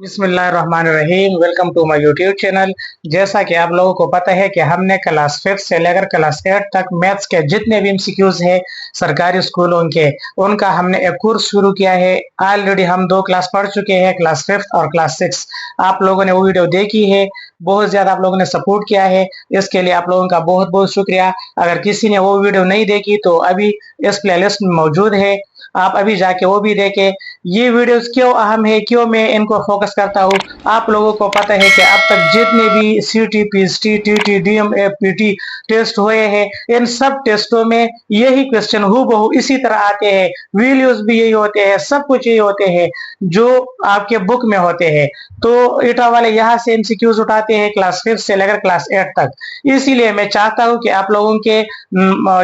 बिस्मिल्लाहिर्रहमानिर्रहीम। Welcome to my YouTube channel. जैसा कि आप लोगों को पता है कि हमने क्लास 5 से लेकर क्लास 8 तक मैथ्स के जितने भी एमसीक्यूज है सरकारी स्कूलों के, उनका हमने एक कोर्स शुरू किया है। ऑलरेडी हम 2 क्लास पढ़ चुके हैं, क्लास 5 और क्लास 6। आप लोगों ने वो वीडियो देखी है, बहुत ज़्यादा आप लोगों ने सपोर्ट किया है, इसके लिए आप लोगों का बहुत बहुत शुक्रिया। अगर किसी ने वो वीडियो नहीं देखी तो अभी इस प्लेलिस्ट में मौजूद है, आप अभी जाके वो भी देखें। ये वीडियोस क्यों अहम है, क्यों मैं इनको फोकस करता हूँ। आप लोगों को पता है कि अब तक जितने भी CT, PHT, TT, DMF, PT test हुए हैं, इन सब टेस्टों में यही क्वेश्चन हूबहू इसी तरह आते हैं, वीडियोस भी यही होते हैं, सब कुछ यही होते हैं जो आपके बुक में होते हैं। तो ईटा वाले यहाँ से एमसीक्यूज उठाते हैं क्लास 5 से लेकर क्लास 8 तक। इसीलिए मैं चाहता हूँ कि आप लोगों के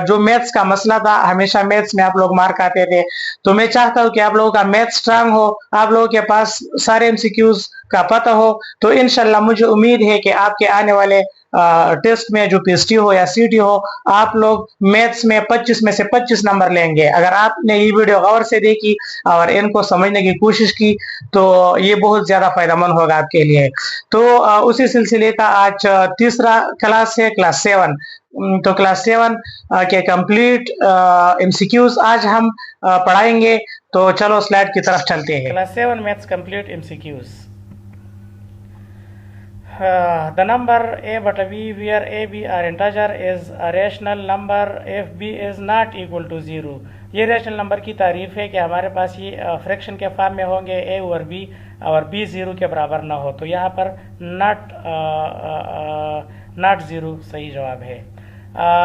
जो मैथ्स का मसला था, हमेशा मैथ्स में आप लोग मार खाते थे, तो मैं चाहता हूं कि आप लोगों का मैथ स्ट्रांग हो, आप लोगों के पास सारे एमसीक्यूज का पता हो। तो इंशाल्लाह मुझे उम्मीद है कि आपके आने वाले टेस्ट में जो पीएचटी हो या सीटी हो, आप लोग मैथ्स में 25 में से 25 नंबर लेंगे। अगर आपने ये वीडियो गौर से देखी और इनको समझने की कोशिश की तो ये बहुत ज्यादा फायदेमंद होगा आपके लिए। तो उसी सिलसिले का आज तीसरा क्लास है, क्लास 7। तो क्लास 7 के कंप्लीट एमसीक्यूज आज हम पढ़ाएंगे। तो चलो स्लाइड की तरफ चलते हैं। Class 7 Maths Complete MCQs. The number a but b where a b are integer is a rational number if b is not equal to 0. ये रेशनल नंबर की तारीफ है कि हमारे पास ये फ्रैक्शन के फॉर्म में होंगे a और b, और b 0 के बराबर ना हो। तो यहाँ पर नॉट 0 सही जवाब है।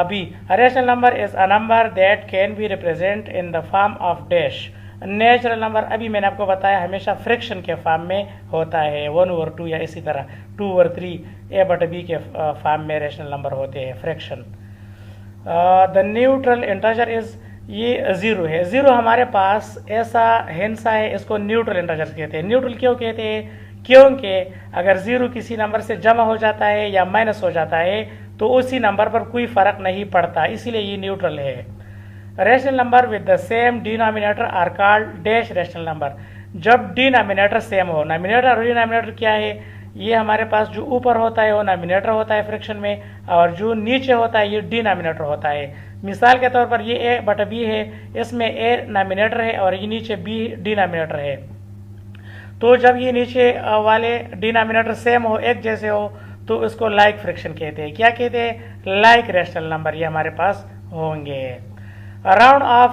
b, a rational number is a number that can be represented in the form of dash. Natural number अभी मैंने आपको बताया हमेशा फ्रैक्शन के फॉर्म में होता है, 1/2 या इसी तरह 2/3 ए बट बी के फॉर्म में रेशनल नंबर होते हैं fraction. The neutral integer is, ये 0 है। 0 हमारे पास ऐसा हिस्सा है, इसको न्यूट्रल इंटीजर कहते हैं। न्यूट्रल क्यों कहते हैं? क्योंकि अगर 0 किसी नंबर से जमा हो जाता है या माइनस हो जाता है तो उसी नंबर पर कोई फर्क नहीं पड़ता, इसीलिए ये न्यूट्रल है। Rational number with the same denominator are called dash rational number. जब डिनोमिनेटर सेम हो, नोमिनेटर और डिनोमिनेटर क्या है? ये हमारे पास जो ऊपर होता है वो नोमिनेटर होता है फ्रैक्शन में, और जो नीचे होता है ये डिनोमिनेटर होता है। मिसाल के तौर पर ये ए बटा बी है, इसमें ए नोमिनेटर है और ये नीचे बी डिनोमिनेटर है। तो जब ये नीचे वाले डिनोमिनेटर सेम हो, एक जैसे हो, तो इसको लाइक फ्रैक्शन कहते हैं। क्या कहते हैं? लाइक रेशनल नंबर ये हमारे पास होंगे। Round off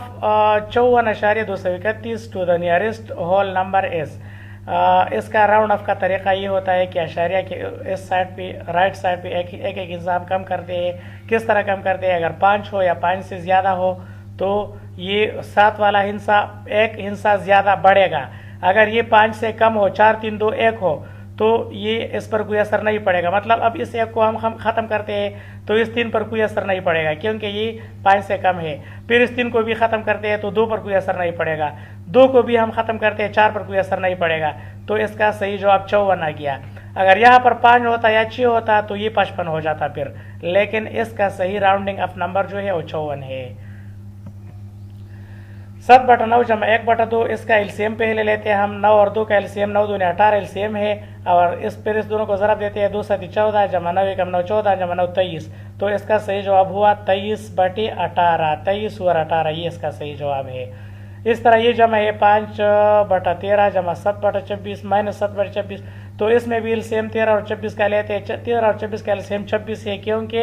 54.231 to the nearest whole number is, इसका राउंड ऑफ का तरीका ये होता है कि अशारिया के इस साइड पे, राइट साइड पे एक एक हिस्सा हम कम करते हैं। किस तरह कम करते हैं? अगर 5 हो या 5 से ज़्यादा हो तो ये 7 वाला हिस्सा एक हिस्सा ज़्यादा बढ़ेगा। अगर ये 5 से कम हो, 4 3 2 1 हो, तो ये इस पर कोई असर नहीं पड़ेगा। मतलब अब इस एक को हम ख़त्म करते हैं तो इस 3 पर कोई असर नहीं पड़ेगा क्योंकि ये 5 से कम है। फिर इस 3 को भी ख़त्म करते हैं तो 2 पर कोई असर नहीं पड़ेगा। 2 को भी हम ख़त्म करते हैं, 4 पर कोई असर नहीं पड़ेगा। तो इसका सही जवाब 54 आ गया। अगर यहाँ पर 5 होता या 6 होता तो ये 55 हो जाता फिर, लेकिन इसका सही राउंडिंग ऑफ नंबर जो है वो 54 है। 7/9 जमा 1/2, इसका एलसीएम पहले लेते हैं हम। 9 और 2 का एलसीएम 9 दूनी 18 एलसीएम है, और इस दोनों को ज़रब देते हैं। 2 7 14 जमा 9 1 9 14 जमा 9 23। तो इसका सही जवाब हुआ 23/18, 23 और 18, ये इसका सही जवाब है। इस तरह ये जमा है 5/13 जमा 7/24 माइनस 7/24। तो इसमें भी एलसीएम 13 और 24 का लेते हैं। 13 और 24 का एलसीएम 26 है, क्योंकि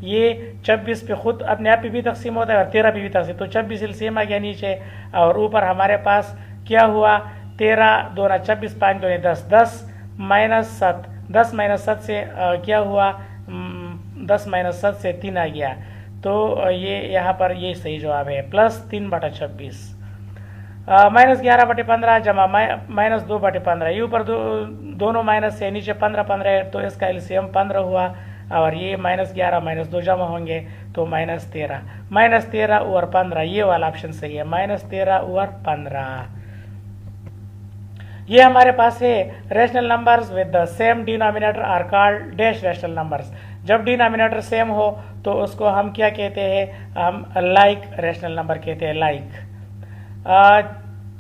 ये 26 पे खुद अपने आप पे भी तकसीम होता है और 13 पे भी तकसीम। तो 26 एलसीएम आ गया नीचे, और ऊपर हमारे पास क्या हुआ? 13 दूना 24 5 दूनी 10, 10 माइनस 7, 10 माइनस 7 से क्या हुआ? 10 माइनस 7 से 3 आ गया। तो ये यहाँ पर ये सही जवाब है, प्लस 3/26। माइनस 11/15 जमा माइनस 2/15, ये ऊपर दोनों माइनस से, नीचे 15 है, तो इसका एलसीएम 15 हुआ, और ये माइनस 11 माइनस 2 जमा होंगे तो माइनस 13। माइनस 13 और 15, ये वाला ऑप्शन सही है, माइनस 13 और 15। ये हमारे पास है rational numbers with the same denominator are called dash rational numbers. जब डिनोमिनेटर सेम हो तो उसको हम क्या कहते हैं? हम लाइक रेशनल नंबर कहते हैं, लाइक।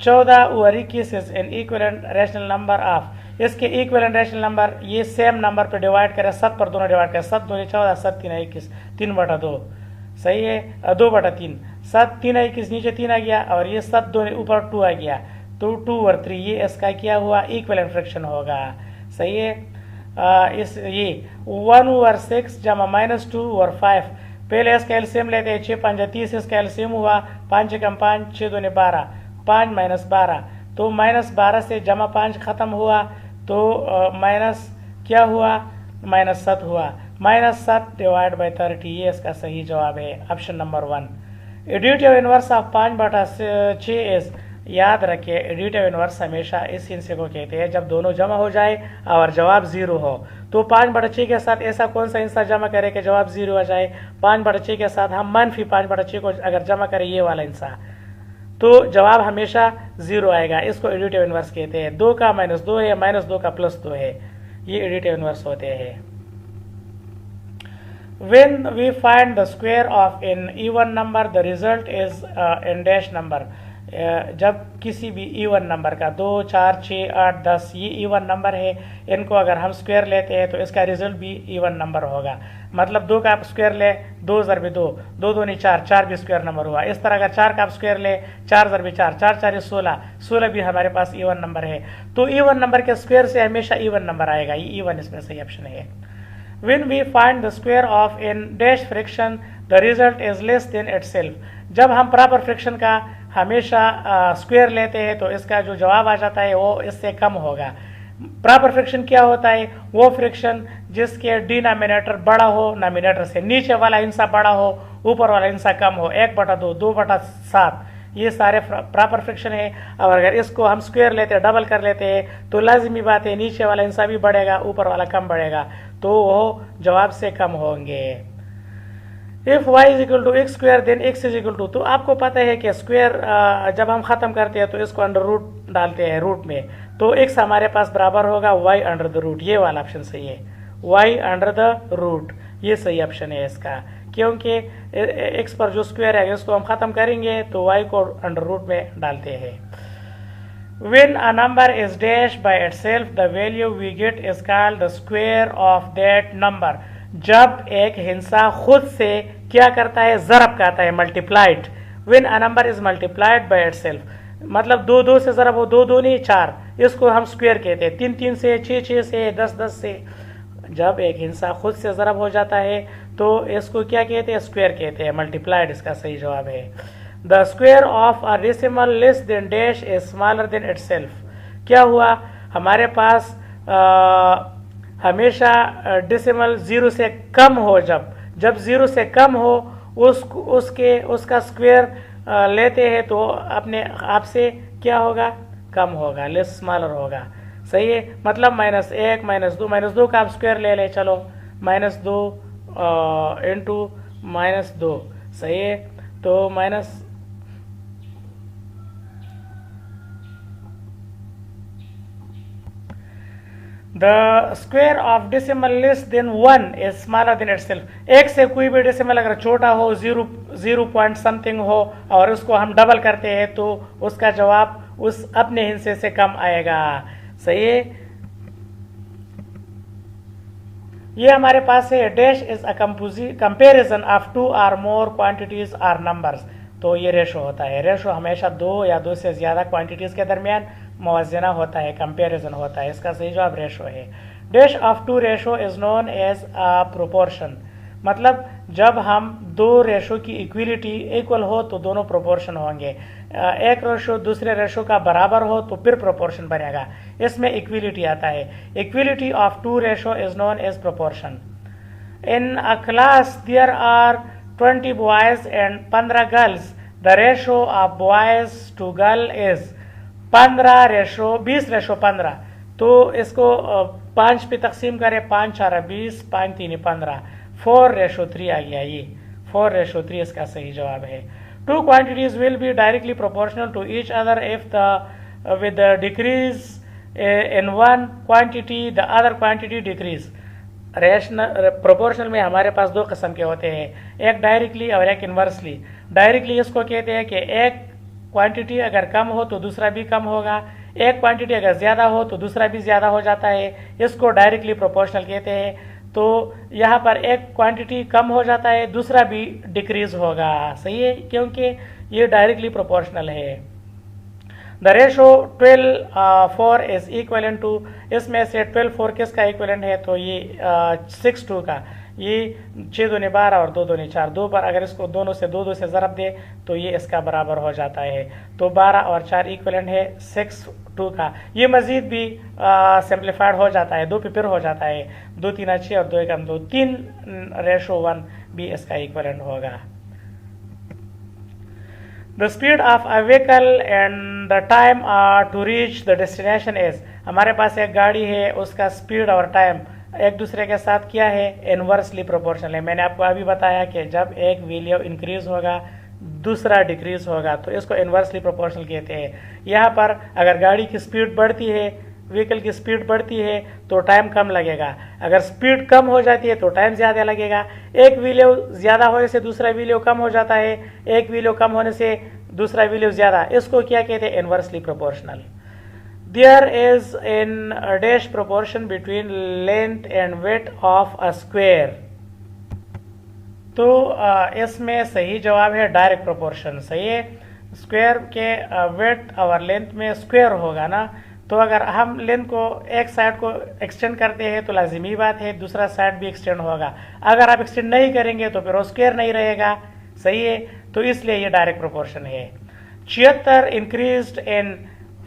14 और 21 is an equivalent rational number of, इसके इक्विवेलेंट रैशनल नंबर ये सेम नंबर पे डिवाइड करें, 7 पर दोनों डिवाइड करें, 7 दूनी 14, 7 3 21, 3/2 सही है, 2/3, 7 3 21 नीचे 3 आ गया और ये 7 2 ऊपर 2 आ गया, तो 2/3 ये इसका क्या हुआ इक्विवेलेंट फ्रैक्शन होगा। सही है। इस ये 1/6 जमा -2/5, पहले इसका एलसीएम लेते हैं, 6 5 30, इसका एलसीएम हुआ 5 कम 5 6 2 12, 5 -12, तो -12 से जमा 5 खत्म हुआ तो माइनस क्या हुआ -7 हुआ, -7 डिवाइड बाई 30, ये इसका सही जवाब है option number 1। Additive inverse of 5/6 is, याद रखिए एडिटिव इनवर्स हमेशा इस हिस्से को कहते हैं जब दोनों जमा हो जाए और जवाब 0 हो। तो 5/6 के साथ ऐसा कौन सा हिस्सा जमा करें कि जवाब 0 आ जाए। 5/6 के साथ हम -5/6 को अगर जमा करें ये वाला हिस्सा, तो जवाब हमेशा 0 आएगा। इसको एडिटिव इनवर्स कहते हैं। 2 का -2 है, -2 का +2 है, ये एडिटिव इनवर्स होते हैं। When we find the square of an even number, the result is n dash number. जब किसी भी इवन नंबर का 2 4 6 8 10 ये इवन नंबर है, इनको अगर हम स्क्वायर लेते हैं तो इसका रिजल्ट भी इवन नंबर होगा। मतलब 2 का आप स्क्वायर ले, 2 × 2, 2 दूनी 4, 4 भी स्क्वायर नंबर हुआ। इस तरह अगर 4 का आप स्क्वायर ले, 4 × 4, 4 4 16, 16 भी हमारे पास इवन नंबर है। तो इवन नंबर के स्क्वायर से हमेशा इवन नंबर आएगा, ये इवन इसमें सही ऑप्शन है। When we find the square of n dash fraction, the result is less than itself. जब हम प्रॉपर फ्रैक्शन का हमेशा स्क्वायर लेते हैं तो इसका जो जवाब आ जाता है वो इससे कम होगा। प्रॉपर फ्रैक्शन क्या होता है, वो फ्रैक्शन जिसके डिनोमिनेटर बड़ा हो नोमिनेटर से, नीचे वाला हिस्सा बड़ा हो ऊपर वाला हिस्सा कम हो, 1/2 2/7, ये सारे प्रॉपर फ्रैक्शन है। और अगर इसको हम स्क्वायर लेते हैं, डबल कर लेते हैं, तो लाजिमी बात है नीचे वाला हिस्सा भी बढ़ेगा ऊपर वाला कम बढ़ेगा, तो वो जवाब से कम होंगे। If y = x² then x = तो आपको पता है कि स्क्वायर जब हम खत्म करते हैं तो इसको अंडर रूट डालते हैं रूट में, तो x हमारे पास बराबर होगा y √√। ये वाला ऑप्शन सही है, y √√, ये सही ऑप्शन है इसका, क्योंकि x पर जो स्क्वायर है इसको हम खत्म करेंगे तो y को अंडर रूट में डालते हैं। When a number is dashed by itself, the value we get is called the square of that number. जब एक हिस्सा खुद से क्या करता है, ज़रब करता है, multiplied. When a number is multiplied by itself, मतलब 2 2 से ज़रब हो, 2 2 नहीं 4, इसको हम स्क्वायर कहते हैं। 3 3 से, 6 6 से, 10 10 से, जब एक हिस्सा खुद से ज़रब हो जाता है तो इसको क्या कहते हैं, स्क्वायर कहते हैं, मल्टीप्लाइड इसका सही जवाब है। The square of a decimal less than dash is smaller than itself. क्या हुआ, हमारे पास हमेशा डेसिमल 0 से कम हो, जब 0 से कम हो उसका स्क्वायर लेते हैं तो अपने आप से क्या होगा, कम होगा, लेस स्मॉलर होगा। सही है, मतलब -1 -2 का आप स्क्वायर ले ले, चलो -2 × -2, सही है, तो the square of decimal less than 1 is smaller than itself. एक से कोई भी डेसिमल अगर छोटा हो, 0 पॉइंट समथिंग हो और उसको हम डबल करते हैं तो उसका जवाब उस अपने हिस्से से कम आएगा। सही है, ये हमारे पास है dash is a comparison of 2 or more quantities or numbers. तो ये रेशो होता है, रेशो हमेशा 2 या 2 से ज्यादा क्वांटिटीज के दरमियान मुवज़ना होता है, कंपैरिजन होता है, इसका सही जवाब रेशो है। Dash of 2 ratio is known as a proportion. मतलब जब हम 2 रेशो की इक्वल हो तो दोनों प्रोपोर्शन होंगे, एक रेशो दूसरे रेशो का बराबर हो तो फिर प्रोपोर्शन बनेगा, इसमें इक्विलिटी आता है। Equality of 2 ratio is known as proportion. In a class there are 20 boys and 15 girls, the ratio of boys to girl is 20:15। तो इसको 5 पे तकसीम करें, 5 4 20, 5 3 15, 4:3 आ गया, ये 4:3 इसका सही जवाब है। 2 quantities will be directly proportional to each other if with the decrease in one quantity the other quantity decrease। Proportional में हमारे पास 2 किस्म के होते हैं, एक डायरेक्टली और एक इन्वर्सली। डायरेक्टली इसको कहते हैं कि एक क्वांटिटी अगर कम हो तो दूसरा भी कम होगा, एक क्वांटिटी अगर ज़्यादा हो तो दूसरा भी ज़्यादा हो जाता है, इसको डायरेक्टली प्रोपोर्शनल कहते हैं। तो यहाँ पर एक क्वांटिटी कम हो जाता है, दूसरा भी डिक्रीज होगा, सही है, क्योंकि ये डायरेक्टली प्रोपोर्शनल है। The ratio 12:4 is equivalent to, इसमें से 12:4 किसका इक्वलेंट है, तो ये 6:2 का, ये 6 दूनी 12 और 2 दूनी 4, 2 पर अगर इसको दोनों से 2 से ज़रब दे तो ये इसका बराबर हो जाता है। तो 12 और 4 इक्वलेंट है 6:2 का। ये मज़ीद भी सिंप्लीफाइड हो जाता है, 2 पे फिर हो जाता है, 2 3 6 और 2 1 2, 3:1 भी इसका इक्वलेंट होगा। The speed of a vehicle and the time to reach the destination is, हमारे पास एक गाड़ी है, उसका स्पीड और टाइम एक दूसरे के साथ क्या है, इनवर्सली प्रोपोर्शनल है। मैंने आपको अभी बताया कि जब एक वैल्यू इंक्रीज होगा दूसरा डिक्रीज होगा तो इसको इनवर्सली प्रोपोर्शनल कहते हैं। यहाँ पर अगर गाड़ी की स्पीड बढ़ती है, व्हीकल की स्पीड बढ़ती है तो टाइम कम लगेगा, अगर स्पीड कम हो जाती है तो टाइम ज़्यादा लगेगा। एक वैल्यू ज़्यादा होने से दूसरा वैल्यू कम हो जाता है, एक वैल्यू कम होने से दूसरा वैल्यू ज़्यादा, इसको क्या कहते हैं, inversely proportional. There is in dash proportion between length and width of a square. तो इसमें सही जवाब है डायरेक्ट प्रोपोर्शन, सही है। स्क्वायर के विड्थ और लेंथ में स्क्वायर होगा ना, तो अगर हम लेंथ को एक साइड को एक्सटेंड करते हैं तो लाजिमी बात है दूसरा साइड भी एक्सटेंड होगा, अगर आप एक्सटेंड नहीं करेंगे तो फिर वो स्क्वायर नहीं रहेगा, सही है। तो इसलिए ये डायरेक्ट प्रोपोर्शन है। 76 इंक्रीज्ड इन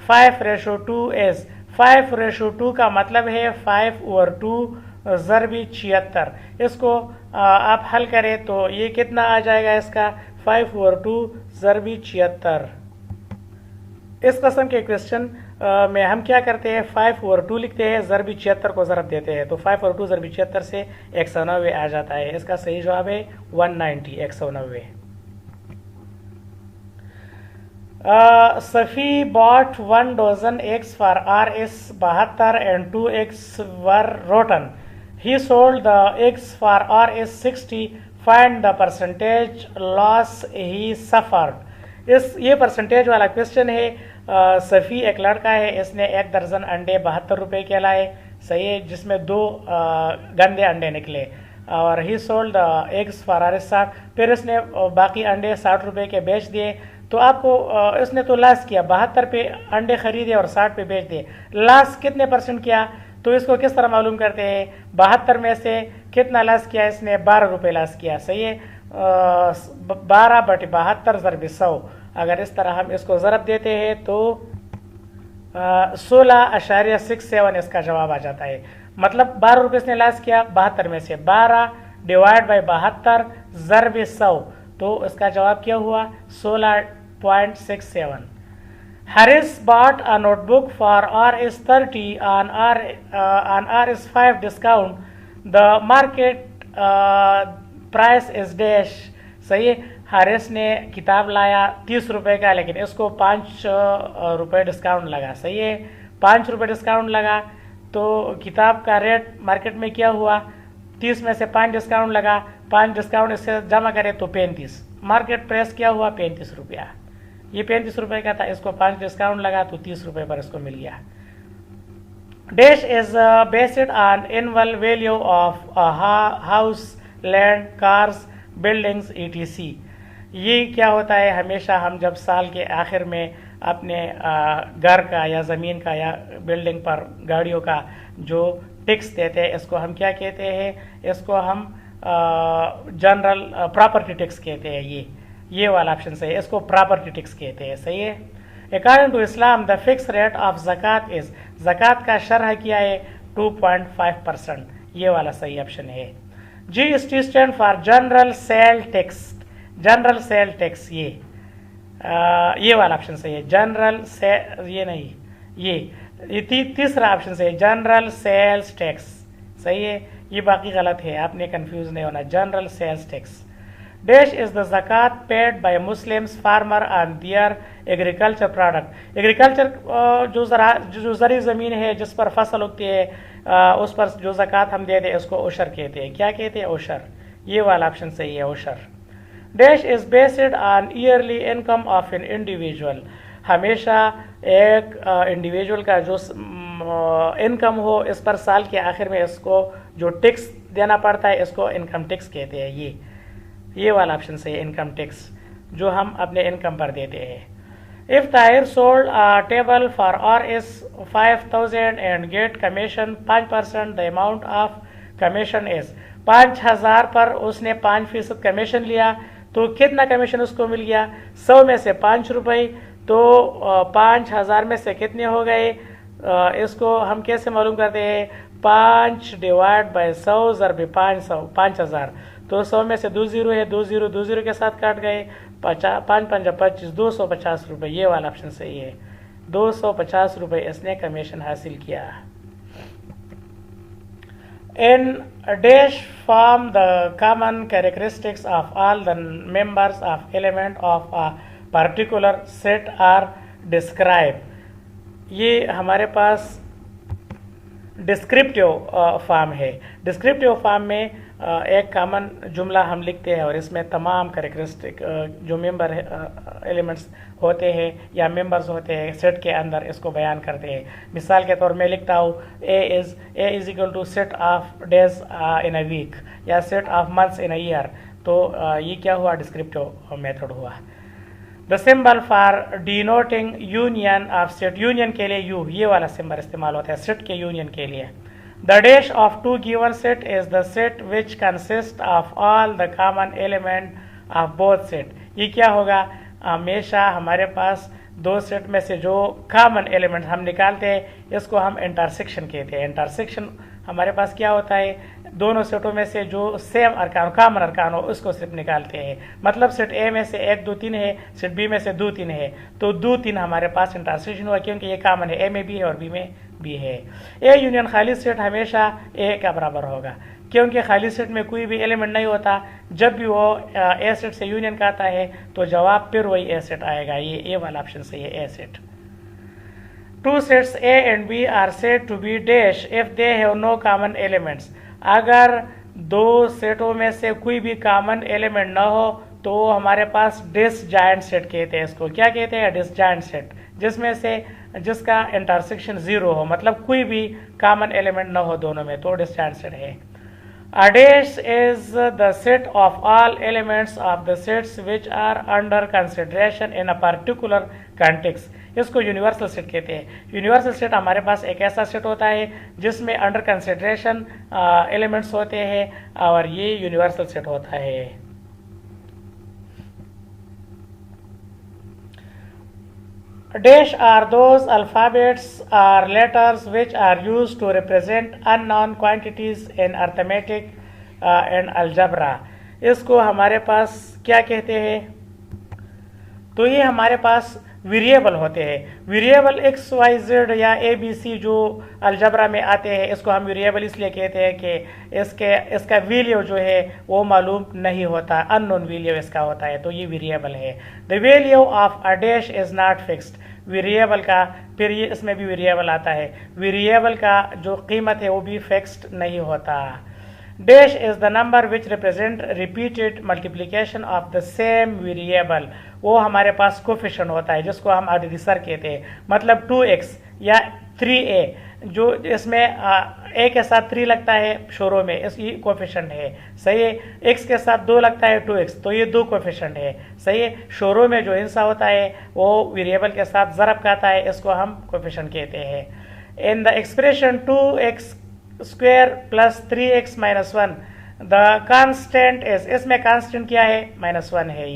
5:2 इज, 5:2 का मतलब है 5/2 ज़रबी 76। इसको आप हल करें तो ये कितना आ जाएगा, इसका 5/2 ज़रबी 76। इस कस्म के क्वेश्चन में हम क्या करते हैं, 5/2 लिखते हैं, ज़रबी 76 को ज़रब देते हैं, तो 5/2 ज़रबी 76 से 190 आ जाता है। इसका सही जवाब है 190, 190। Safi bought 1 dozen eggs for Rs 72 and 2 eggs were rotten. He sold the eggs for Rs 60. Find the percentage loss he suffered. ये परसेंटेज वाला क्वेश्चन है। सफ़ी एक लड़का है, इसने 1 दर्जन अंडे 72 रुपये के लाए, सही है, जिसमें 2 गंदे अंडे निकले, और ही sold the eggs for Rs 60। फिर इसने बाकी अंडे 60 रुपये के बेच दिए। तो आपको इसने तो लॉस किया, 72 पे अंडे खरीदे और 60 पे बेच दिए, लॉस कितने परसेंट किया, तो इसको किस तरह मालूम करते हैं, 72 में से कितना लॉस किया, इसने 12 रुपये लॉस किया, सही है। 12/72 ज़रब 100, अगर इस तरह हम इसको ज़रब देते हैं तो 16.67 इसका जवाब आ जाता है। मतलब 12 रुपये इसने लॉस किया 72 में से, 12 डिवाइड बाई 72 ज़रब 100, तो इसका जवाब क्या हुआ, 16.67। Harris bought a notebook for Rs 30 on Rs 5 discount. The market price is dash, सही है। हारिस ने किताब लाया 30 रुपये का, लेकिन इसको 5 रुपये डिस्काउंट लगा, सही है, 5 रुपये डिस्काउंट लगा, तो किताब का रेट मार्केट में क्या हुआ, 30 में से 5 डिस्काउंट लगा, 5 डिस्काउंट इससे जमा करे तो 35, मार्केट प्राइस क्या हुआ 35 रुपया। ये 35 रुपये का था, इसको 5 डिस्काउंट लगा तो 30 रुपये पर इसको मिल गया। Dash is based on annual value of house, land, cars, buildings ETC। ये क्या होता है, हमेशा हम जब साल के आखिर में अपने घर का या ज़मीन का या बिल्डिंग पर गाड़ियों का जो टैक्स देते हैं, इसको हम क्या कहते हैं, इसको हम जनरल प्रॉपर्टी टैक्स कहते हैं। ये वाला ऑप्शन सही है, इसको प्रॉपर्टी टैक्स कहते हैं, सही है। According to Islam the fix rate of zakat is, ज़कात का शरह किया है 2.5%, ये वाला सही ऑप्शन है। GST stand for general sale tax, general sale tax, ये वाला ऑप्शन सही है, जनरल से, ये नहीं, ये तीसरा ऑप्शन सही है, जनरल सेल्स टैक्स, सही है, ये बाकी गलत है, आपने कंफ्यूज नहीं होना, general sales tax. Dash is the zakat paid by Muslims farmer on their agriculture product. Agriculture जो ज़री ज़मीन है जिस पर फसल उगती है, उस पर जो ज़कात हम देते हैं उसको ओशर कहते हैं। क्या कहते हैं, ओशर, ये वाला ऑप्शन सही है, ओशर। Dash is based on yearly income of an individual. हमेशा एक इंडिविजुअल का जो इनकम हो, इस पर साल के आखिर में इसको जो टैक्स देना पड़ता है, इसको इनकम टैक्स कहते हैं। ये वाला ऑप्शन सही है, इनकम टैक्स जो हम अपने इनकम पर देते हैं। If Tahir sold a table for Rs 5,000 and get commission 5%, the amount of commission is 5,000 पर उसने 5% कमीशन लिया, तो कितना कमीशन उसको मिल गया? 100 में से 5 रुपये, तो 5,000 में से कितने हो गए? इसको हम कैसे मालूम करते हैं? 5 डिवाइड बाई 100 ज़रब 500, 5,000। तो 100 में से 2 जीरो है, 2 जीरो के साथ काट गए, 5 5 25, 250 रुपये। ये वाला ऑप्शन सही है, 250 रुपये इसने कमीशन हासिल किया। In dash form the common characteristics of all the members of element of a particular set are describe. ये हमारे पास डिस्क्रिप्टिव फॉर्म है। डिस्क्रिप्टिव फॉर्म में एक कॉमन जुमला हम लिखते हैं और इसमें तमाम कैरेक्टरिस्टिक जो मेंबर एलिमेंट्स होते हैं या मेंबर्स होते हैं सेट के अंदर, इसको बयान करते हैं। मिसाल के तौर में लिखता हूँ A is equal to set of days in a week या set of months in a year. तो ये क्या हुआ? डिस्क्रिप्टिव मेथड हुआ। The symbol for denoting union of set, union के लिए यू, ये वाला सिंबल इस्तेमाल होता है सेट के यूनियन के लिए। The dash of two given set is the set which consist of all the common element of both set. ये क्या होगा? हमेशा हमारे पास दो सेट में से जो कॉमन एलिमेंट हम निकालते हैं, इसको हम इंटरसेक्शन कहते हैं। इंटरसेक्शन हमारे पास क्या होता है? दोनों सेटों में से जो सेम अरकान, कॉमन अरकान हो, उसको सिर्फ निकालते हैं। मतलब सेट ए में से 1 2 3 है, सेट बी में से 2 3 है, तो 2 3 हमारे पास इंटरसेक्शन हुआ क्योंकि ये कॉमन है, ए में भी है और बी में भी है। ए यूनियन खाली सेट हमेशा ए का बराबर होगा क्योंकि खाली सेट में कोई भी एलिमेंट नहीं होता। जब भी वो ए सेट से यूनियन का आता है तो जवाब फिर वही ए सेट आएगा। ये ए वाला ऑप्शन सही है, a set. Two sets A and B are said to be dash if they have no common elements. अगर दो सेटों में से कोई भी कॉमन एलिमेंट ना हो तो हमारे पास डिसजॉइंट सेट कहते हैं। इसको क्या कहते हैं? डिसजॉइंट सेट, जिसमें से जिसका इंटरसेक्शन 0 हो, मतलब कोई भी कॉमन एलिमेंट ना हो दोनों में, तो डिसजॉइंट सेट है। A dash is the set of all elements of the sets which are under consideration in a particular context. इसको यूनिवर्सल सेट कहते हैं। यूनिवर्सल सेट हमारे पास एक ऐसा सेट होता है जिसमें अंडर कंसिडरेशन एलिमेंट्स होते हैं और ये यूनिवर्सल सेट होता है। Dash are those alphabets or letters which are used to represent unknown quantities in arithmetic and algebra. इसको हमारे पास क्या कहते हैं? तो ये हमारे पास वेरिएबल होते हैं। वेरिएबल एक्स वाई जेड या ए बी सी जो अलजबरा में आते हैं, इसको हम वेरिएबल इसलिए कहते हैं कि इसका वैल्यू जो है वो मालूम नहीं होता, अननोन वैल्यू इसका होता है, तो ये वेरिएबल है। The value of a dash is not fixed. Variable का फिर ये इसमें भी वेरिएबल आता है, वेरिएबल का जो कीमत है वो भी फिक्स्ड नहीं होता। Dash is the number which represent repeated multiplication of the same variable. वो हमारे पास कोफिशिएंट होता है जिसको हम अददिसर कहते हैं। मतलब 2x या 3a, जो इसमें a के साथ 3 लगता है शुरू में, इसकी कोफिशिएंट है, सही है। x के साथ 2 लगता है 2x, तो ये 2 कोफिशिएंट है, सही है। शुरू में जो हिस्सा होता है वो वेरिएबल के साथ ज़रब का आता है, इसको हम कोफिशिएंट कहते हैं। In the expression 2x square plus 3x minus 1 the constant is, इसमें कांस्टेंट क्या है? -1 है।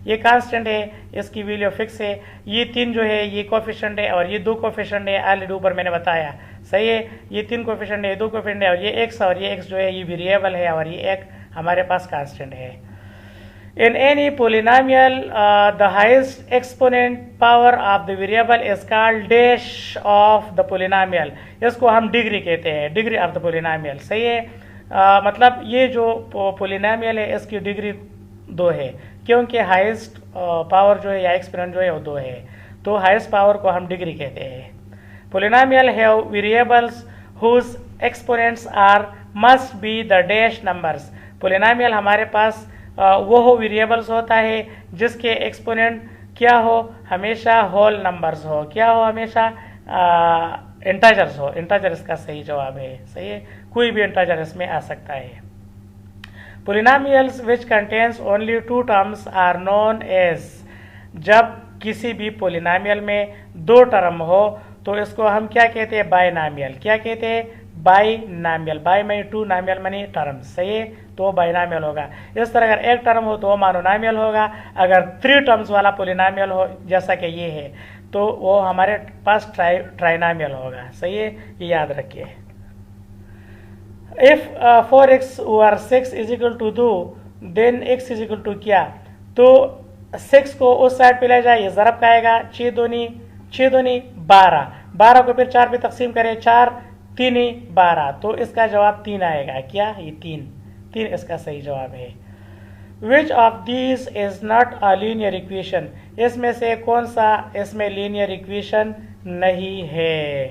ये कांस्टेंट है, इसकी वैल्यू फिक्स है। ये 3 जो है ये कोफिशिएंट है और ये 2 कोफिशिएंट है, ऑलरेडी ऊपर मैंने बताया, सही है। ये 3 कोफिशिएंट है, 2 कोफिशिएंट है और ये x, और ये x जो है ये वेरिएबल है और ये एक हमारे पास कांस्टेंट है। In any polynomial, the highest exponent power of the variable is called dash of the polynomial. इसको हम डिग्री कहते हैं, डिग्री ऑफ द पोलिनोमियल, सही है। मतलब ये जो पोलिनोमियल है इसकी डिग्री 2 है क्योंकि हाईएस्ट पावर जो है या एक्सपोनेंट जो है वो 2 है, तो हाईएस्ट पावर को हम डिग्री कहते हैं। Polynomial have variables whose exponents are must be the dash numbers. Polynomial हमारे पास वो वेरिएबल्स होता है जिसके एक्सपोनेंट क्या हो, हमेशा होल नंबर्स हो, क्या हो, हमेशा इंटाजर्स हो। इंटाजर इसका सही जवाब है। सही है, कोई भी इंटाजर इसमें आ सकता है। Polynomials which contains only 2 terms are known as, जब किसी भी पोलिनोमियल में 2 टर्म हो तो इसको हम क्या कहते हैं, बाइनोमियल। क्या कहते हैं, binomial. By money 2, नोमियल money terms. सही है, तो बाइनोमियल होगा। इस तरह अगर एक टर्म हो तो वो मोनोनोमियल होगा। अगर 3 टर्म्स वाला पोलिनोमियल हो जैसा कि ये है तो वो हमारे पास ट्राइनोमियल होगा। सही है, ये याद रखिए। इफ 4x और 6 is equal to 2 then x is equal to क्या, तो 6 को उस साइड पे ले जाए, ये ज़रब का आएगा। 6 दूनी 12, 12 को फिर 4 पे तकसीम करें, 4 3 12, तो इसका जवाब 3 आएगा। क्या, ये 3 इसका सही जवाब है। Which of these is not a linear equation, इसमें से कौन सा इसमें लीनियर इक्वेशन नहीं है।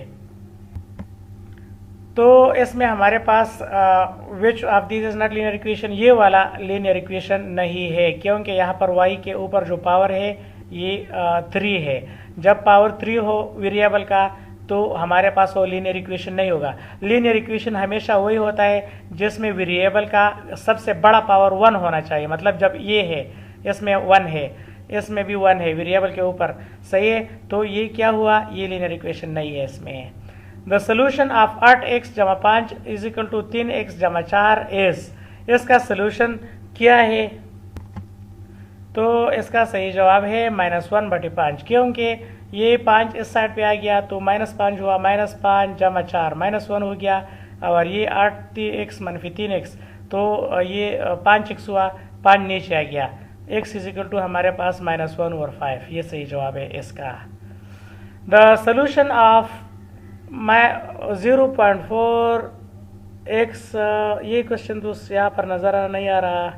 तो इसमें हमारे पास which of these is not linear equation, ये वाला लीनियर इक्वेशन नहीं है, क्योंकि यहाँ पर y के ऊपर जो पावर है ये 3 है। जब पावर 3 हो वेरिएबल का तो हमारे पास वो लीनियर इक्वेशन नहीं होगा। लीनियर इक्वेशन हमेशा वही होता है जिसमें वेरिएबल का सबसे बड़ा पावर 1 होना चाहिए। मतलब जब ये है, इसमें 1 है, इसमें भी 1 है वेरिएबल के ऊपर। सही है, तो ये क्या हुआ, ये लीनियर इक्वेशन नहीं है इसमें। द सोल्यूशन ऑफ 8x जमा 5 इज इक्वल टू 3x जमा 4 इज, इसका सोल्यूशन क्या है, तो इसका सही जवाब है -1/5, क्योंकि ये 5 इस साइड पे आ गया तो -5 हुआ, -5 जमा 4 -1 हो गया, और ये 8x मनफी 3x तो ये 5x हुआ, 5 नीचे आ गया, x इज इक्वल टू हमारे पास -1 और 5, ये सही जवाब है इसका। द सोल्यूशन ऑफ 0.4x, ये क्वेश्चन तो यहाँ पर नज़र नहीं आ रहा,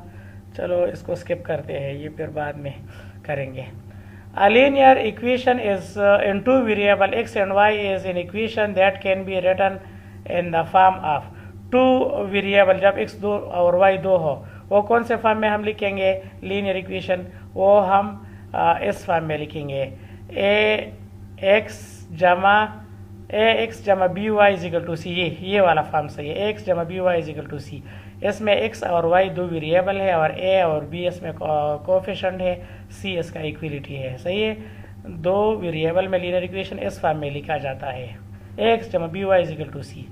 चलो इसको स्किप करते हैं, ये फिर बाद में करेंगे। A linear equation is in 2 variable x and y is an equation that can be written in the form of 2 variable, जब x 2 और y 2 हो, वो कौन से फॉर्म में हम लिखेंगे लीनियर इक्वेशन, वो हम इस फॉर्म में लिखेंगे, ax जमा by इज इक्वल टू सी, ये वाला फॉर्म सही है, ax जमा by इज इक्वल टू सी। इसमें x और y 2 वेरिएबल है और a और b इसमें कोफिशिएंट है, c इसका इक्वलिटी है। सही है, 2 वेरिएबल में लीनियर इक्वेशन इस फॉर्म में लिखा जाता है, ax जमा by is equal to c.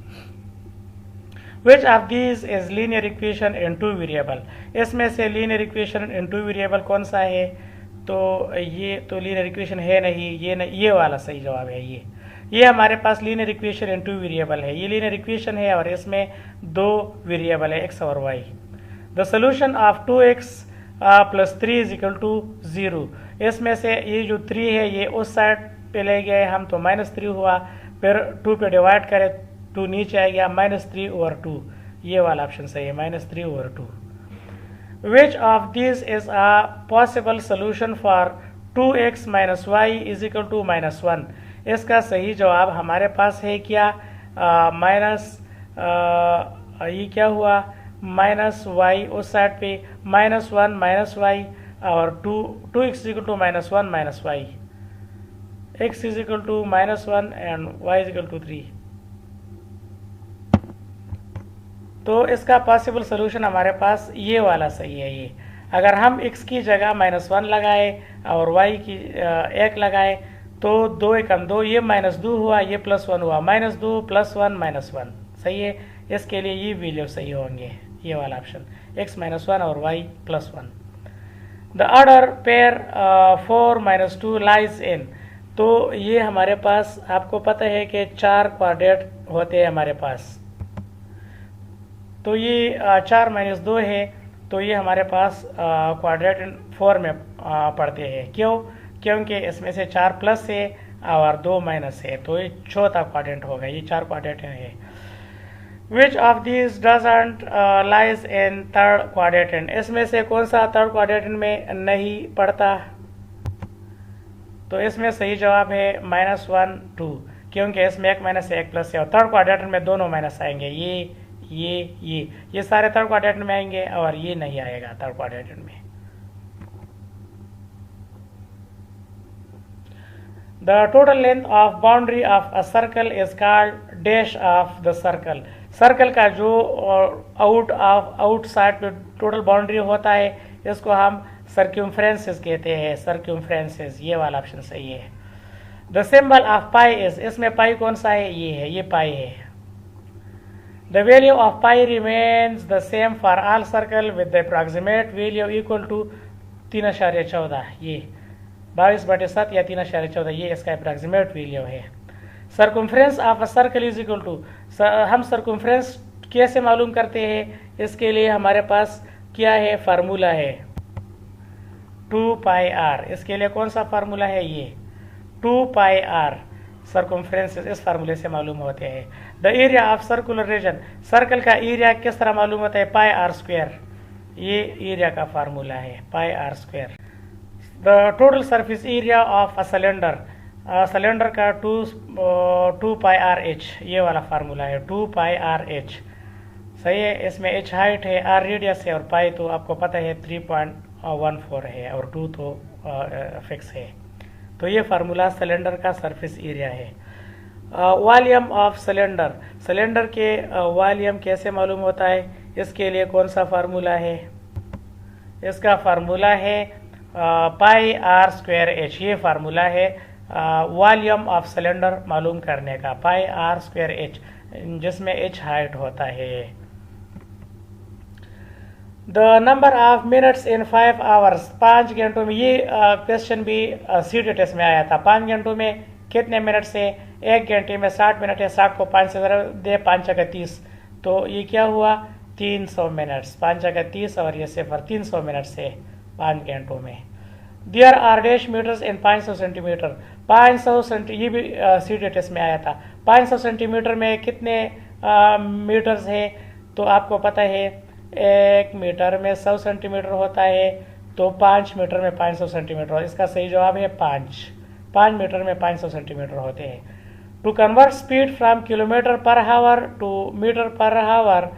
Which of these is linear equation in 2 variable, इसमें से लीनियर इक्वेशन इन 2 वेरिएबल कौन सा है, तो ये तो लीनियर इक्वेशन है नहीं, ये वाला सही जवाब है। ये हमारे पास लीनियर इक्वेशन इन 2 वेरिएबल है, ये लीनियर इक्वेशन है और इसमें 2 वेरिएबल है x और y। The solution of 2x plus 3 is equal to 0, इसमें से ये जो 3 है ये उस साइड पे ले गए हम तो -3 हुआ, फिर 2 पे डिवाइड करें 2 नीचे आ गया, -3/2, ये वाला ऑप्शन सही है, -3/2। Which of this is a possible solution for 2x minus y is equal to -1, इसका सही जवाब हमारे पास है क्या, ये क्या हुआ, -y उस साइड पे, -1 -y और 2x equal to -1 -y, x is equal to -1 and y is equal to 3। तो इसका पॉसिबल सोल्यूशन हमारे पास ये वाला सही है। ये अगर हम x की जगह -1 लगाए और y की 1 लगाए तो 2 एकम 2, ये -2 हुआ, ये +1 हुआ, -2 +1 -1, सही है। इसके लिए ये वैल्यू सही होंगे, ये वाला ऑप्शन x -1 और y +1। The order pair 4 - 2 lies in, तो ये हमारे पास आपको पता है कि 4 क्वाड्रेट होते हैं हमारे पास, तो ये 4 - 2 है, तो ये हमारे पास क्वाड्रेट 4 में पढ़ते हैं। क्यों, क्योंकि इसमें से 4 प्लस है और 2 माइनस है, तो ये चौथा क्वाड्रेंट होगा, ये 4 क्वाड्रेंट है। Which of this doesn't lies in third quadrant, इसमें से कौन सा थर्ड क्वाड्रेंट में नहीं पड़ता, तो इसमें सही जवाब है -1 2, क्योंकि इसमें 1 - 1 प्लस है और थर्ड क्वाड्रेंट में दोनों माइनस आएंगे, ये सारे थर्ड क्वाड्रेंट में आएंगे और ये नहीं आएगा थर्ड क्वाड्रेंट में। The total length of boundary of a circle is called dash of the circle. Circle का जो आउटसाइड पे टोटल बाउंड्री होता है इसको हम सर्क्यूमफ्रेंसेस कहते हैं, सर्क्यूमफ्रेंसेस। ये वाला ऑप्शन सही है। The symbol of pi is, इसमें पाई कौन सा है? ये है, ये पाई है। The value of pi remains the same for all circle with the approximate value equal to 3.14। ये 22/7 या 3.14, ये इसका अप्रॉक्सीमेट वैल्यू है। Circumference of a circle is equal to, हम सर्कमफ्रेंस कैसे मालूम करते हैं? इसके लिए हमारे पास क्या है? फार्मूला है 2πr। इसके लिए कौन सा फार्मूला है? ये 2πr। सर्कमफ्रेंस इस फार्मूले से मालूम होते हैं। The area of circular region, circle का एरिया किस तरह मालूम होता है? πr²। ये एरिया का फार्मूला है πr²। The total surface area of a cylinder, cylinder का 2πrh, ये वाला फार्मूला है 2πrh। सही है। इसमें h हाइट है, r रेडियस है और पाई तो आपको पता है 3.14 है और 2 तो फिक्स है। तो ये फार्मूला सिलेंडर का सरफेस एरिया है। वॉल्यूम ऑफ सिलेंडर, सिलेंडर के वॉल्यूम कैसे मालूम होता है? इसके लिए कौन सा फार्मूला है? इसका फार्मूला है πr²h। ये फार्मूला है वॉल्यूम ऑफ सिलेंडर मालूम करने का, πr²h, जिसमें h हाइट होता है। The number of minutes in 5 hours, 5 घंटों में, ये क्वेश्चन भी सीटी टेस्ट में आया था। 5 घंटों में कितने मिनट से? 1 घंटे में 60 मिनट है, 60 को 5 से ज़रा दे, 5 जगह 30, तो ये क्या हुआ? 300 मिनट्स। 5 जगह 30 और ये सिफर 300 मिनट से 5 घंटों में। There are dash meters in 500 centimeter, 500 centi, ये भी सीटी टेस्ट में आया था। 500 सेंटीमीटर में कितने मीटर्स है? तो आपको पता है 1 मीटर में 100 सेंटीमीटर होता है, तो 5 मीटर में 500 सेंटीमीटर। इसका सही जवाब है 5 मीटर में 500 सेंटीमीटर होते हैं। To convert speed from kilometer per hour to metre पर हावर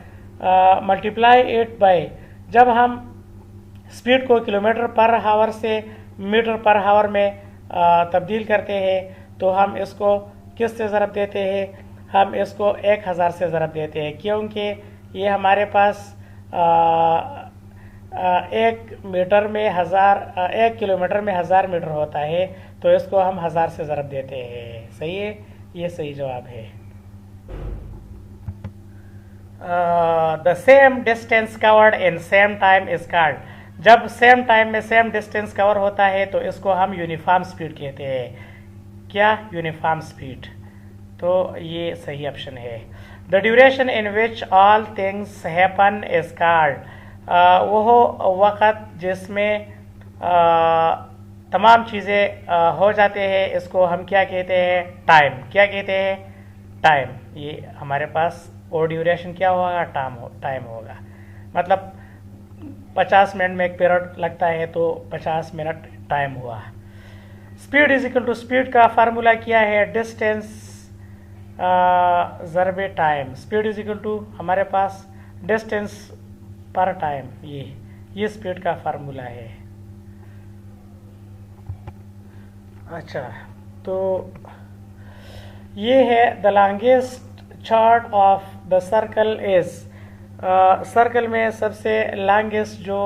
मल्टीप्लाई इट बाय, जब हम स्पीड को किलोमीटर पर हावर से मीटर पर हावर में तब्दील करते हैं तो हम इसको किस से ज़रब देते हैं? हम इसको 1000 से ज़रब देते हैं, क्योंकि ये हमारे पास 1 मीटर में 1000, 1 किलोमीटर में 1000 मीटर होता है, तो इसको हम 1000 से ज़रब देते हैं। सही है, ये सही जवाब है। The same distance covered in same time is called, जब सेम टाइम में सेम डिस्टेंस कवर होता है तो इसको हम यूनिफॉर्म स्पीड कहते हैं। क्या? Uniform speed. तो ये सही ऑप्शन है। The duration in which all things happen is called, वह वक़्त जिसमें तमाम चीज़ें हो जाते हैं, इसको हम क्या कहते हैं? टाइम। क्या कहते हैं? टाइम। ये हमारे पास और ड्यूरेशन क्या होगा? टाइम होगा। मतलब 50 मिनट में एक पीरियड लगता है तो 50 मिनट टाइम हुआ। Speed is equal to, speed का फार्मूला क्या है? डिस्टेंस ज़रबे time. Speed is equal to हमारे पास डिस्टेंस पर टाइम, ये स्पीड का फार्मूला है। अच्छा, तो ये है the longest chord of the circle is, circle में सबसे लॉन्गेस्ट जो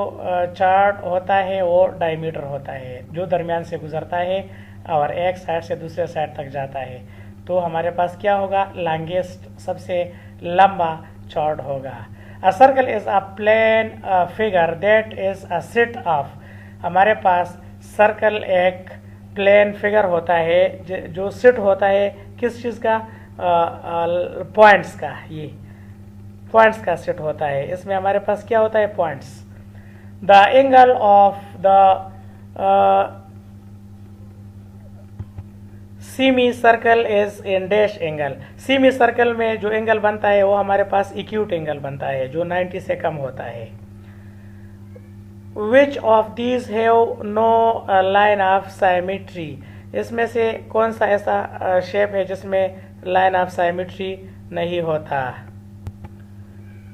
चार्ट होता है वो डायमीटर होता है, जो दरमियान से गुजरता है और एक साइड से दूसरे साइड तक जाता है। तो हमारे पास क्या होगा? लॉन्गेस्ट, सबसे लंबा चार्ट होगा। A circle is a plane figure that is a set of, हमारे पास सर्कल एक प्लेन फिगर होता है जो सेट होता है किस चीज़ का? पॉइंट्स का। ये पॉइंट्स का सेट होता है। इसमें हमारे पास क्या होता है? Points. The angle of the semi circle is in dash angle, semi circle में जो एंगल बनता है वो हमारे पास एक्यूट एंगल बनता है, जो 90 से कम होता है। Which of these have no line of symmetry, इसमें से कौन सा ऐसा शेप है जिसमें लाइन ऑफ साइमेट्री नहीं होता?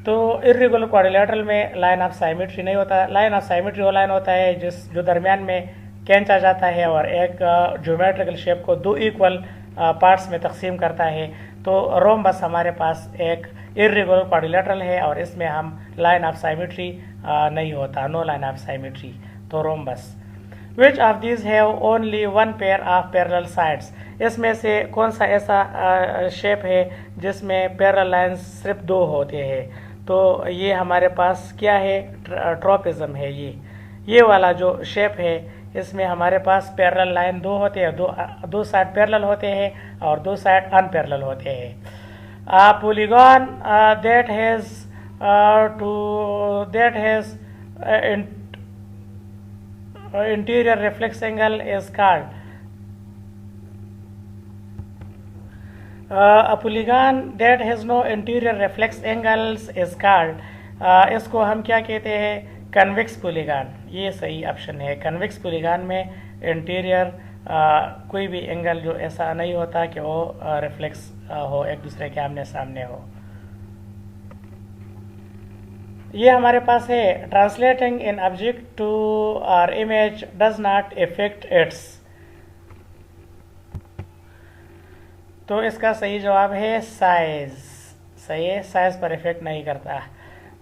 तो इर्रेगुलर क्वाड्रिलेटरल में लाइन ऑफ साइमेट्री नहीं होता। लाइन ऑफ साइमेट्री वो लाइन होता है जो दरमियान में खींचा जाता है और एक ज्योमेट्रिकल शेप को दो इक्वल पार्ट्स में तकसीम करता है, तो रोम्बस हमारे पास एक इर्रेगुलर क्वाड्रिलेटरल है और इसमें हम लाइन ऑफ साइमेट्री नहीं होता, नो लाइन ऑफ साइमेट्री, तो rhombus. Which of these have only one pair of parallel sides, इसमें से कौन सा ऐसा शेप है जिसमें पैरेलल लाइंस सिर्फ दो होते हैं, तो ये हमारे पास क्या है, ट्रोपिज्म है। ये वाला जो शेप है इसमें हमारे पास पैरेलल लाइन दो होते हैं, दो साइड पैरेलल होते हैं और दो साइड अनपैरेलल होते हैं। Polygon that has interior reflex angle is called a polygon that has no interior reflex angles is called इसको हम क्या कहते हैं, कन्वेक्स पॉलीगॉन। ये सही ऑप्शन है। कन्वेक्स पॉलीगॉन में इंटीरियर कोई भी एंगल जो ऐसा नहीं होता कि वो रिफ्लेक्स हो, एक दूसरे के आमने सामने हो। ये हमारे पास है translating in object to or image does not effect its, तो इसका सही जवाब है साइज। सही है, साइज पर इफेक्ट नहीं करता।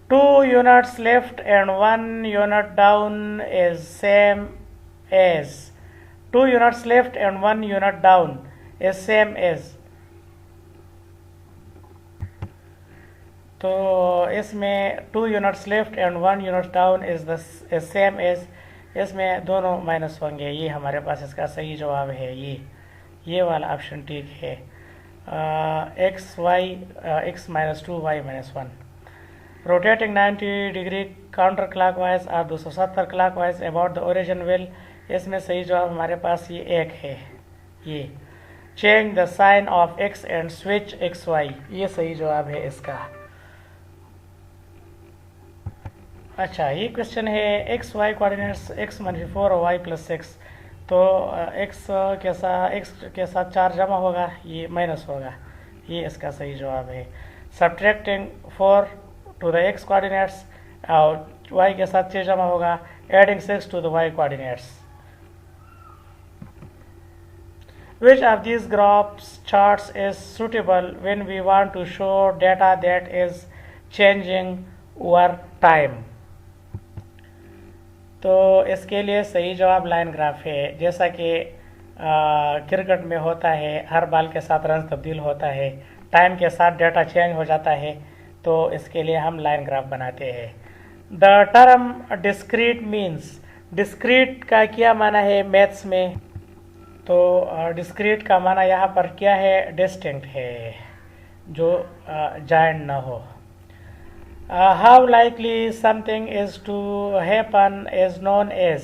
2 units left and 1 unit down is same as 2 units left and 1 unit down is same as, तो इसमें 2 units left and 1 unit down is same as, इसमें दोनों माइनस होंगे। ये हमारे पास इसका सही जवाब है। ये वाला ऑप्शन ठीक है। x minus 2 y minus 1। Rotating 90 degree counter clockwise और 270 clockwise about the origin wheel, इसमें सही जवाब हमारे पास ये एक है। ये change the sign of x and switch xy, ये सही जवाब है इसका। अच्छा, ये क्वेश्चन है xy कोऑर्डिनेट्स x - 4 और y + 6, तो x के साथ 4 जमा होगा, ये माइनस होगा, ये इसका सही जवाब है। Subtracting 4 to the x coordinates और y के साथ 6 जमा होगा, adding 6 to the y coordinates. Which of these graphs charts is suitable when we want to show data that is changing over time? तो इसके लिए सही जवाब लाइन ग्राफ है। जैसा कि क्रिकेट में होता है, हर बॉल के साथ रन तब्दील होता है, टाइम के साथ डाटा चेंज हो जाता है, तो इसके लिए हम लाइन ग्राफ बनाते हैं। The term discrete means, discrete का क्या माना है मैथ्स में, तो डिस्क्रीट का माना यहाँ पर क्या है, डिस्टिंक्ट है, जो जॉइंट ना हो। How likely something is to happen is known as,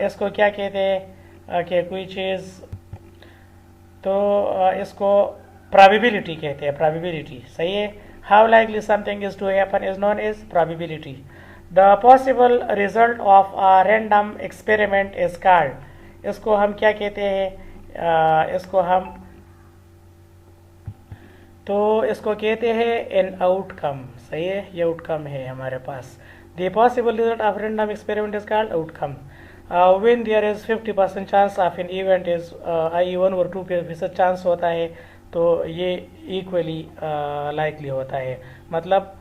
इसको क्या कहते हैं कि कोई चीज़, तो इसको प्रोबेबिलिटी कहते हैं, प्रोबेबिलिटी। सही है। How likely something is to happen is known as probability. The possible result of a random experiment is called, इसको हम क्या कहते हैं, इसको कहते हैं एन आउटकम। सही है, ये आउटकम है हमारे पास। The possible result of random experiment is called outcome. When there is 50% chance of an event is I 1 और 2% चांस होता है, तो ये इक्वली लाइकली होता है, मतलब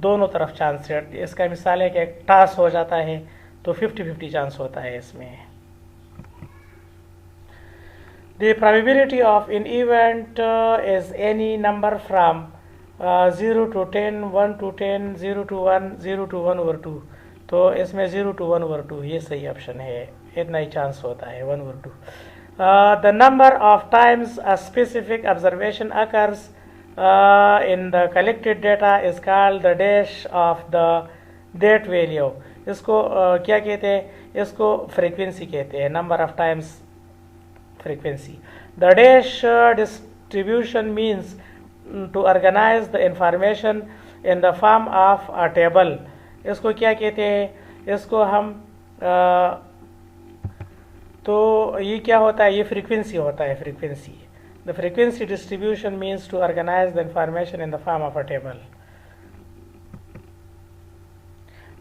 दोनों तरफ चांस है। इसका मिसाल है कि एक टॉस हो जाता है तो 50-50 चांस होता है इसमें। The probability of an event is any number from 0 to 10, 1 to 10, 0 to 1, 0 to 1/2, तो इसमें 0 to 1/2 ये सही ऑप्शन है, इतना ही चांस होता है 1/2। The number of times a specific observation occurs in the collected data is called the dash of the that value। इसको क्या कहते हैं, इसको फ्रीक्वेंसी कहते हैं, number of times frequency. The dash distribution means to organize the information in the form of a table। इसको क्या कहते हैं, इसको हम तो ये क्या होता है, ये फ्रीक्वेंसी होता है, frequency. The frequency distribution means to organize the information in the form of a table।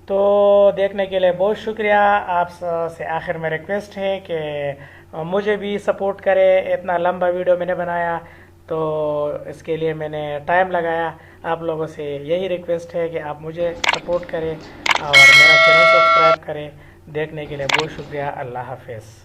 तो देखने के लिए बहुत शुक्रिया। आप से आखिर में रिक्वेस्ट है कि मुझे भी सपोर्ट करें। इतना लंबा वीडियो मैंने बनाया तो इसके लिए मैंने टाइम लगाया। आप लोगों से यही रिक्वेस्ट है कि आप मुझे सपोर्ट करें और मेरा चैनल सब्सक्राइब करें। देखने के लिए बहुत शुक्रिया। अल्लाह हाफिज़।